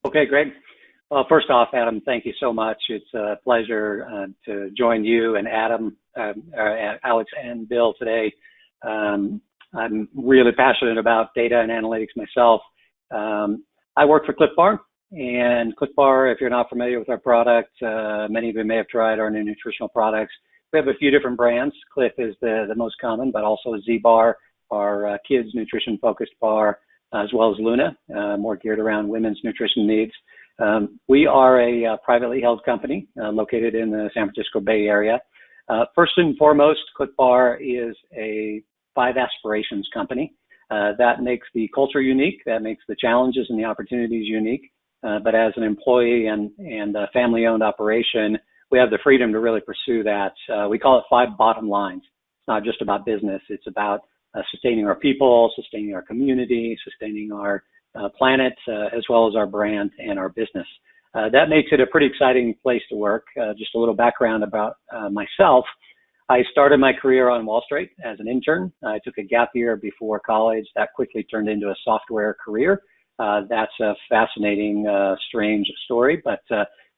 Okay, great. Well, first off, Adam, thank you so much. It's a pleasure to join you and Adam, Alex, and Bill today. I'm really passionate about data and analytics myself. I work for Clif Bar, and Clif Bar, if you're not familiar with our product, many of you may have tried our new nutritional products. We have a few different brands. Clif is the most common, but also Z Bar, our kids nutrition-focused bar, as well as Luna, more geared around women's nutrition needs. We are a privately held company located in the San Francisco Bay Area. First and foremost, Clif Bar is a 5 aspirations company. That makes the culture unique, that makes the challenges and the opportunities unique. But as an employee and a family-owned operation, we have the freedom to really pursue that. We call it 5 bottom lines. It's not just about business, it's about sustaining our people, sustaining our community, sustaining our planet, as well as our brand and our business. That makes it a pretty exciting place to work. Just a little background about myself. I started my career on Wall Street as an intern. I took a gap year before college. That quickly turned into a software career. That's a fascinating, strange story, but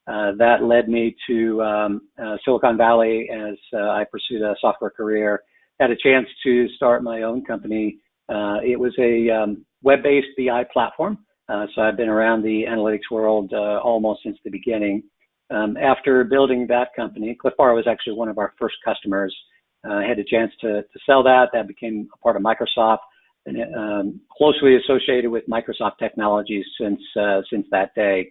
that led me to Silicon Valley as I pursued a software career. Had a chance to start my own company. It was a web-based BI platform. So I've been around the analytics world almost since the beginning. After building that company, Clif Bar was actually one of our first customers. I had a chance to sell that. That became a part of Microsoft and closely associated with Microsoft technologies since that day.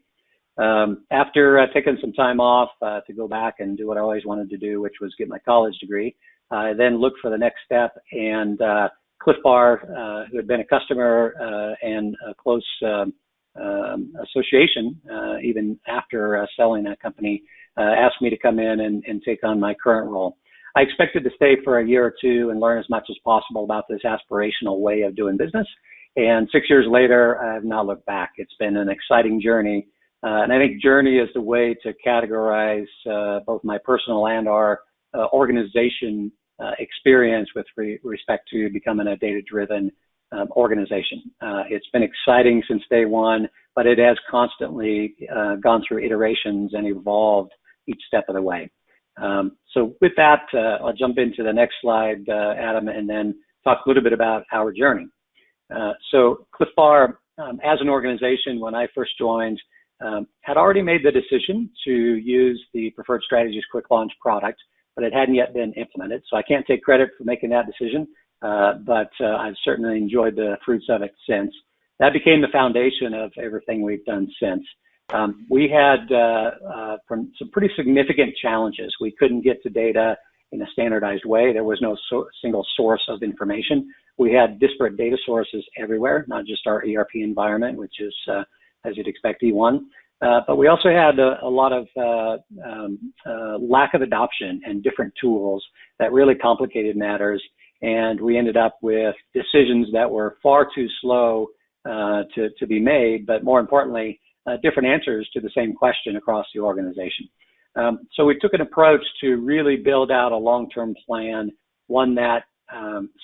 After taking some time off to go back and do what I always wanted to do, which was get my college degree, I then looked for the next step, and Clif Bar, who had been a customer and a close association, even after selling that company, asked me to come in and take on my current role. I expected to stay for a year or two and learn as much as possible about this aspirational way of doing business. And 6 years later, I have not looked back. It's been an exciting journey. And I think journey is the way to categorize both my personal and our organization experience with respect to becoming a data-driven organization. It's been exciting since day one, but it has constantly gone through iterations and evolved each step of the way. So with that, I'll jump into the next slide, Adam, and then talk a little bit about our journey. So Clif Bar, as an organization, when I first joined, had already made the decision to use the Preferred Strategies QuickLaunch product, but it hadn't yet been implemented. So I can't take credit for making that decision, but I've certainly enjoyed the fruits of it since. That became the foundation of everything we've done since. We had some pretty significant challenges. We couldn't get to data in a standardized way. There was no single source of information. We had disparate data sources everywhere, not just our ERP environment, which is, as you'd expect, E1. But we also had a lot of lack of adoption and different tools that really complicated matters. And we ended up with decisions that were far too slow to be made, but more importantly, different answers to the same question across the organization. So we took an approach to really build out a long-term plan, one that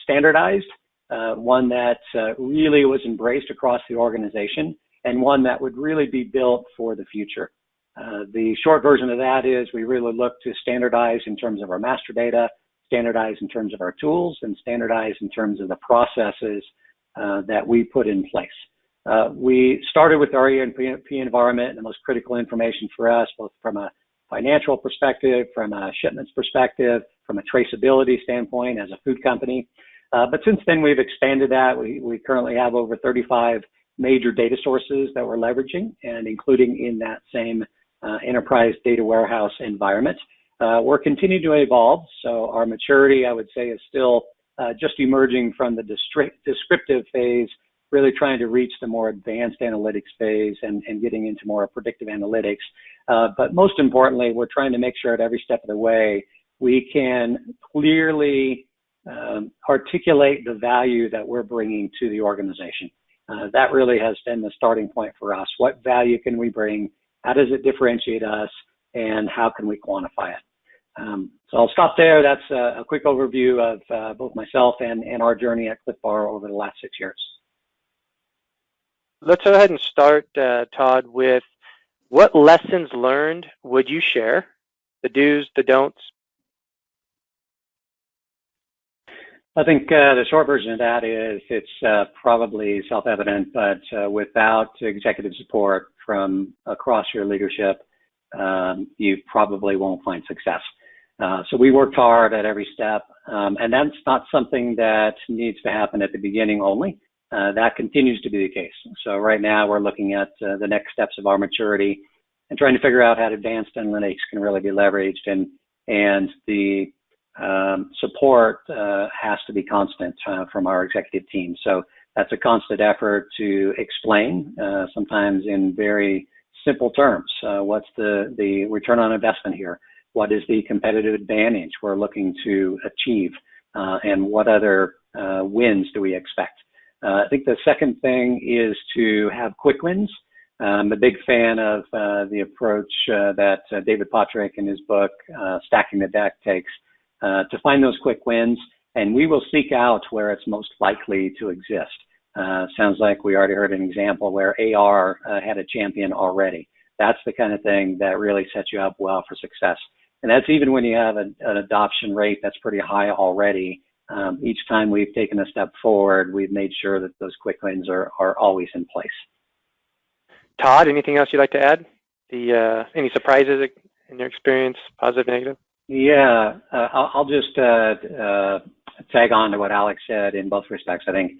standardized, one that really was embraced across the organization, and one that would really be built for the future. The short version of that is we really look to standardize in terms of our master data, standardize in terms of our tools, and standardize in terms of the processes that we put in place. We started with our ERP environment, the most critical information for us, both from a financial perspective, from a shipments perspective, from a traceability standpoint as a food company. But since then, we've expanded that. We currently have over 35 major data sources that we're leveraging, and including in that same enterprise data warehouse environment. We're continuing to evolve, so our maturity, I would say, is still just emerging from the descriptive phase, really trying to reach the more advanced analytics phase and getting into more predictive analytics. But most importantly, we're trying to make sure at every step of the way we can clearly articulate the value that we're bringing to the organization. That really has been the starting point for us. What value can we bring? How does it differentiate us? And how can we quantify it? So I'll stop there. That's a quick overview of both myself and our journey at Clif Bar over the last 6 years. Let's go ahead and start, Todd, with what lessons learned would you share? The do's, the don'ts? I think the short version of that is it's probably self-evident, but without executive support from across your leadership, you probably won't find success. So we worked hard at every step, and that's not something that needs to happen at the beginning only. That continues to be the case. So right now we're looking at the next steps of our maturity and trying to figure out how advanced analytics can really be leveraged, and the support has to be constant from our executive team. So that's a constant effort to explain, sometimes in very simple terms, what's the return on investment here? What is the competitive advantage we're looking to achieve? And what other wins do we expect? I think the second thing is to have quick wins. I'm a big fan of the approach that David Pottruck in his book, Stacking the Deck, takes to find those quick wins, and we will seek out where it's most likely to exist. Sounds like we already heard an example where AR had a champion already. That's the kind of thing that really sets you up well for success. And that's even when you have an adoption rate that's pretty high already. Each time we've taken a step forward, we've made sure that those quick wins are always in place. Todd, anything else you'd like to add? Any surprises in your experience, positive, negative? Yeah, I'll just tag on to what Alex said in both respects. I think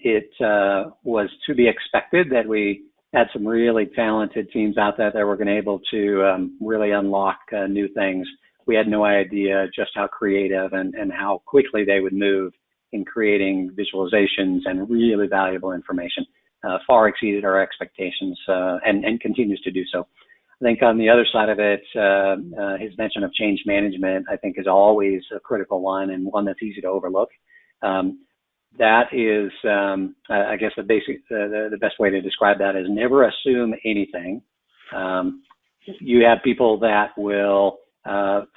it was to be expected that we had some really talented teams out there that were going to be able to really unlock new things. We had no idea just how creative and how quickly they would move in creating visualizations and really valuable information. Far exceeded our expectations and continues to do so. I think on the other side of it, his mention of change management, I think, is always a critical one and one that's easy to overlook. That is, I guess, the best way to describe that is never assume anything. You have people that will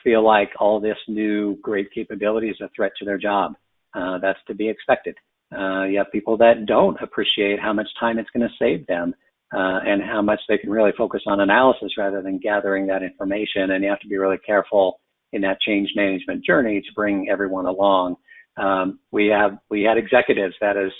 feel like all this new great capability is a threat to their job. That's to be expected. You have people that don't appreciate how much time it's going to save them and how much they can really focus on analysis rather than gathering that information. And you have to be really careful in that change management journey to bring everyone along. We had executives that as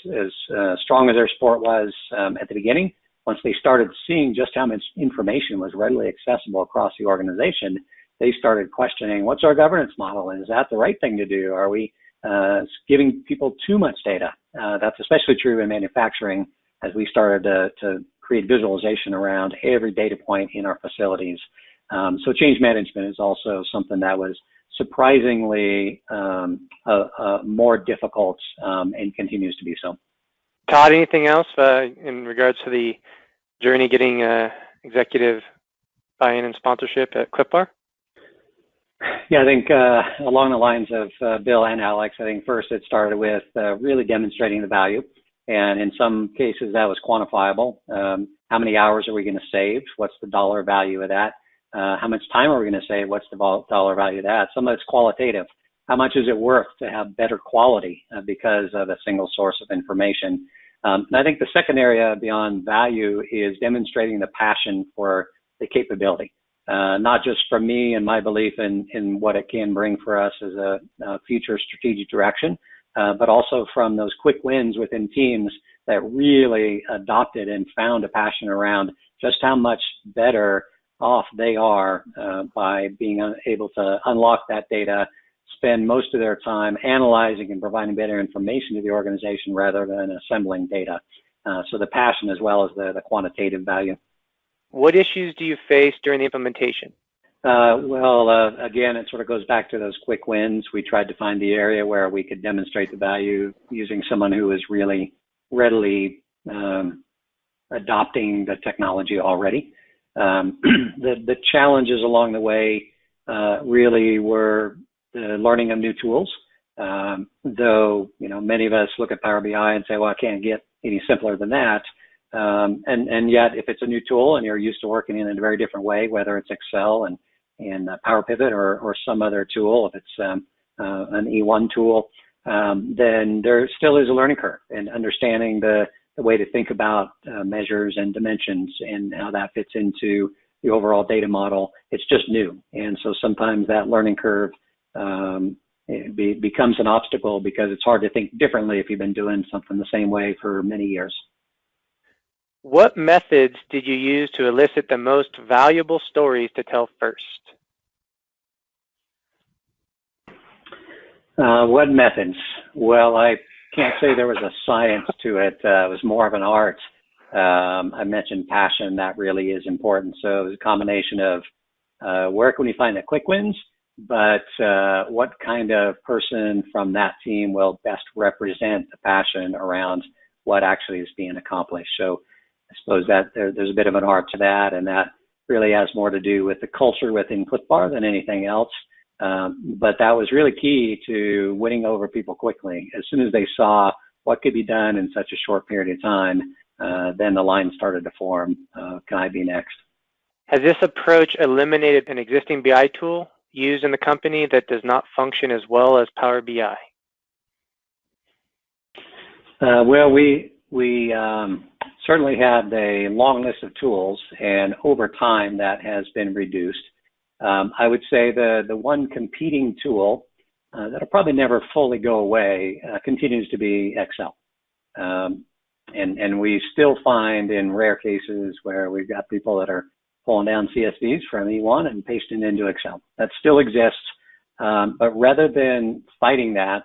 strong as their sport was at the beginning, once they started seeing just how much information was readily accessible across the organization, they started questioning, what's our governance model? And is that the right thing to do? Are we giving people too much data? That's especially true in manufacturing as we started to create visualization around every data point in our facilities. So change management is also something that was surprisingly more difficult and continues to be so. Todd, anything else in regards to the journey getting executive buy-in and sponsorship at Clif Bar? Yeah, I think along the lines of Bill and Alex, I think first it started with really demonstrating the value. And in some cases that was quantifiable. How many hours are we going to save? What's the dollar value of that? How much time are we going to save? What's the dollar value of that? Some of it's qualitative. How much is it worth to have better quality because of a single source of information? And I think the second area beyond value is demonstrating the passion for the capability. Not just from me and my belief in what it can bring for us as a future strategic direction, but also from those quick wins within teams that really adopted and found a passion around just how much better off they are by being able to unlock that data, spend most of their time analyzing and providing better information to the organization rather than assembling data. So the passion as well as the quantitative value. What issues do you face during the implementation? Again, it sort of goes back to those quick wins. We tried to find the area where we could demonstrate the value using someone who was really readily adopting the technology already. The challenges along the way really were the learning of new tools. Though, many of us look at Power BI and say, well, I can't get any simpler than that. And yet, if it's a new tool and you're used to working in a very different way, whether it's Excel and Power Pivot or some other tool, if it's an E1 tool, then there still is a learning curve and understanding the the way to think about measures and dimensions and how that fits into the overall data model. It's just new. And so sometimes that learning curve becomes an obstacle because it's hard to think differently if you've been doing something the same way for many years. What methods did you use to elicit the most valuable stories to tell first? What methods? Well, I can't say there was a science to it. It was more of an art. I mentioned passion. That really is important. So it was a combination of where can we find the quick wins, but what kind of person from that team will best represent the passion around what actually is being accomplished. So I suppose that there's a bit of an art to that, and that really has more to do with the culture within Clif Bar than anything else. But that was really key to winning over people quickly. As soon as they saw what could be done in such a short period of time, then the line started to form. Can I be next? Has this approach eliminated an existing BI tool used in the company that does not function as well as Power BI? Well, we certainly had a long list of tools, and over time that has been reduced. I would say the one competing tool that'll probably never fully go away continues to be Excel. And we still find in rare cases where we've got people that are pulling down CSVs from E1 and pasting into Excel. That still exists, but rather than fighting that,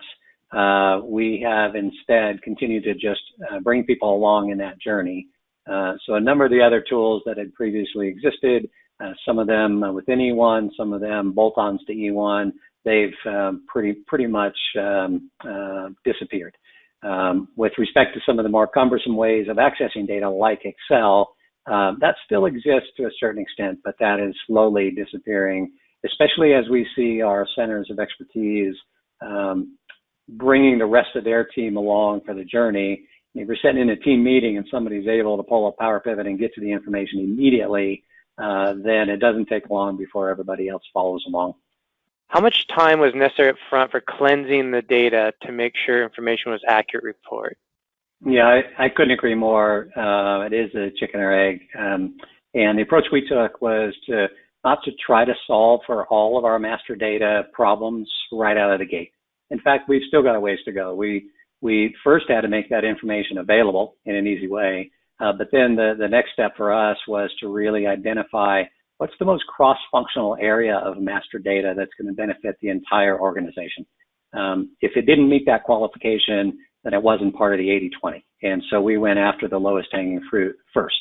we have instead continued to just bring people along in that journey. So a number of the other tools that had previously existed, some of them within E1, some of them bolt-ons to E1, they've pretty much disappeared. With respect to some of the more cumbersome ways of accessing data like Excel, that still exists to a certain extent, but that is slowly disappearing, especially as we see our centers of expertise bringing the rest of their team along for the journey. If you're sitting in a team meeting and somebody's able to pull up Power Pivot and get to the information immediately, then it doesn't take long before everybody else follows along. How much time was necessary up front for cleansing the data to make sure information was accurate report? Yeah, I couldn't agree more. It is a chicken or egg. And the approach we took was not to try to solve for all of our master data problems right out of the gate. In fact, we've still got a ways to go. We first had to make that information available in an easy way. But then the next step for us was to really identify what's the most cross-functional area of master data that's going to benefit the entire organization. If it didn't meet that qualification, then it wasn't part of the 80-20. And so we went after the lowest hanging fruit first.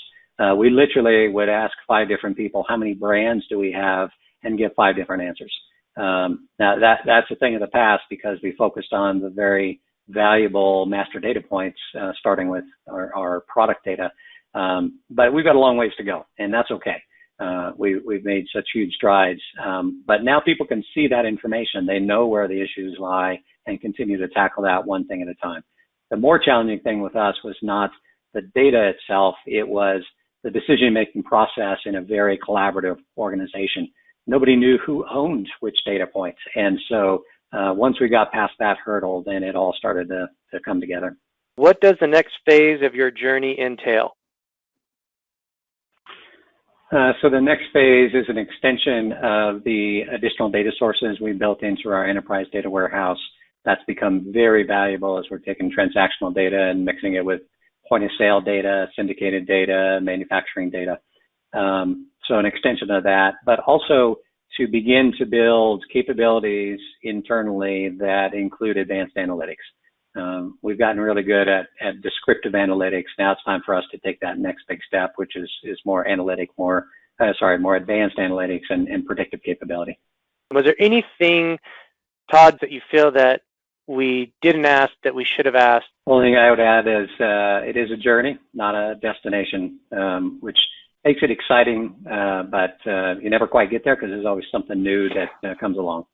We literally would ask 5 different people, how many brands do we have, and give 5 different answers. Now that's a thing of the past because we focused on the very valuable master data points, starting with our product data. But we've got a long ways to go, and that's okay. We've made such huge strides, but now people can see that information. They know where the issues lie and continue to tackle that one thing at a time. The more challenging thing with us was not the data itself, it was the decision-making process in a very collaborative organization. Nobody knew who owned which data points, and so once we got past that hurdle, then it all started to come together. What does the next phase of your journey entail? So the next phase is an extension of the additional data sources we built into our enterprise data warehouse. That's become very valuable as we're taking transactional data and mixing it with point of sale data, syndicated data, manufacturing data. So an extension of that, but also to begin to build capabilities internally that include advanced analytics. We've gotten really good at descriptive analytics. Now it's time for us to take that next big step, which is more more advanced analytics and predictive capability. Was there anything, Todd, that you feel that we didn't ask that we should have asked? The only thing I would add is it is a journey, not a destination, which makes it exciting, but you never quite get there because there's always something new that comes along.